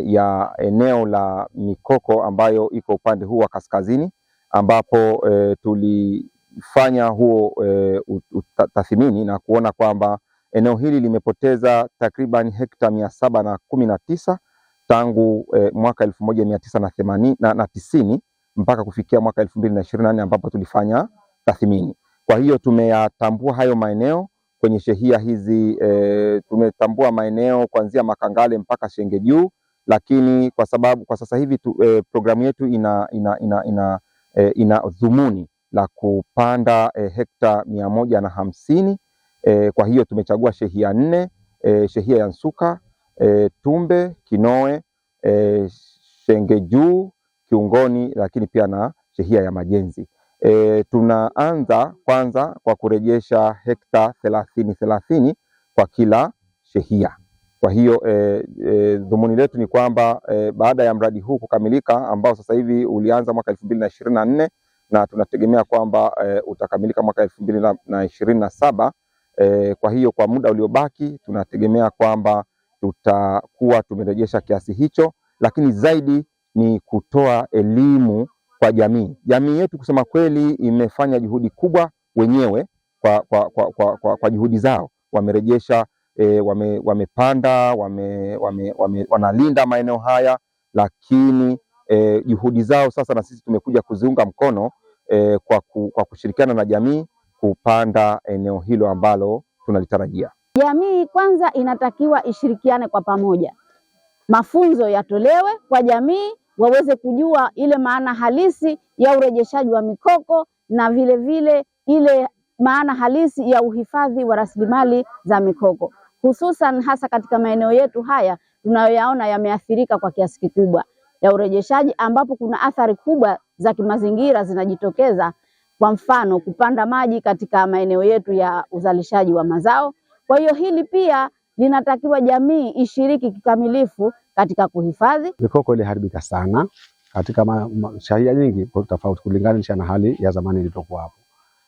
ya eneo la mikoko ambayo iko upande huu wa kaskazini, ambapo tulifanya huo tathmini na kuona kwamba eneo hili limepoteza takriban hekta 719 tangu mwaka 1990 mpaka kufikia mwaka 2024 ambapo tulifanya tathmini. Kwa hiyo tumeyatambua hayo maeneo kwenye shehia hizi, tumetambua maeneo kuanzia Makangale mpaka Shenge Juu, lakini kwa sababu kwa sasa hivi programu yetu ina dhumuni la kupanda hekta 150. Kwa hiyo tumechagua shehia 4, shehia ya Nsuka, Tumbe, Kinoe, Shenge Juu, Kiungoni, lakini pia na shehia ya Majenzi. Tunaanza kwanza kwa kurejesha hekta 30 kwa kila shehia. Kwa hiyo dhumuni letu ni kwamba baada ya mradi huu kukamilika, ambao sasa hivi ulianza mwaka 2024 na tunategemea kwamba utakamilika mwaka 2027. Kwa hiyo kwa muda uliobaki tunategemea kwamba tutakuwa tumerejesha kiasi hicho, lakini zaidi ni kutoa elimu kwa jamii. Jamii yetu kusema kweli imefanya juhudi kubwa wenyewe kwa juhudi zao. Wamerejesha, wamepanda, wanalinda maeneo haya, lakini juhudi zao sasa na sisi tumekuja kuziunga mkono kwa kushirikiana na jamii kupanda eneo hilo ambalo tunalitarajia. Jamii kwanza inatakiwa ishirikiane kwa pamoja. Mafunzo yatolewe kwa jamii waweze kujua ile maana halisi ya urejeshaji wa mikoko na vile vile ile maana halisi ya uhifadhi wa rasilimali za mikoko, hususan hasa katika maeneo yetu haya tunayoyaona yameathirika kwa kiasi kikubwa ya urejeshaji, ambapo kuna athari kubwa za kimazingira zinajitokeza, kwa mfano kupanda maji katika maeneo yetu ya uzalishaji wa mazao. Kwa hiyo hili pia linatakiwa jamii ishiriki kikamilifu katika kuhifadhi. Mikoko iliharibika sana katika shehia nyingi tofauti kulinganisha na hali ya zamani ilivyokuwa hapo,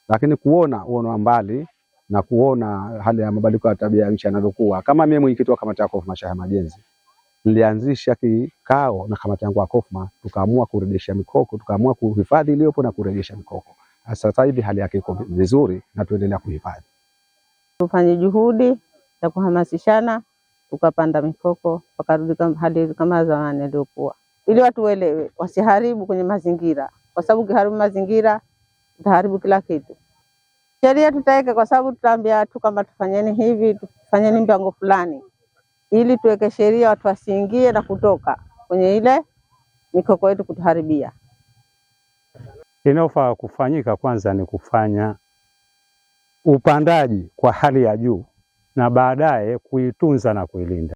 lakini kuona uono mbali na kuona hali ya mabadiliko ya tabia ya nchi yanavyokuwa, kama mimi mwenyekiti wa kamati ya KOFMA Shah Majenzi nilianzisha kikao na kamati yangu ya KOFMA, tukaamua kurejesha mikoko, tukaamua kuhifadhi iliyopo na kurejesha mikoko. Sasa hivi hali yake iko vizuri na tuendelea kuhifadhi. Tufanye juhudi za kuhamasishana, tukapanda mikoko wakarudi hali kama zamani ilivyokuwa, ili watu waelewe, wasiharibu kwenye mazingira, kwa sababu ukiharibu mazingira utaharibu kila kitu. Sheria tutaweka, kwa sababu tutaambia watu kama tufanyeni hivi, tufanyeni mpango fulani, ili tuweke sheria watu wasiingie na kutoka kwenye ile mikoko yetu kutuharibia. Inafaa kufanyika kwanza ni kufanya upandaji kwa hali ya juu na baadaye kuitunza na kuilinda.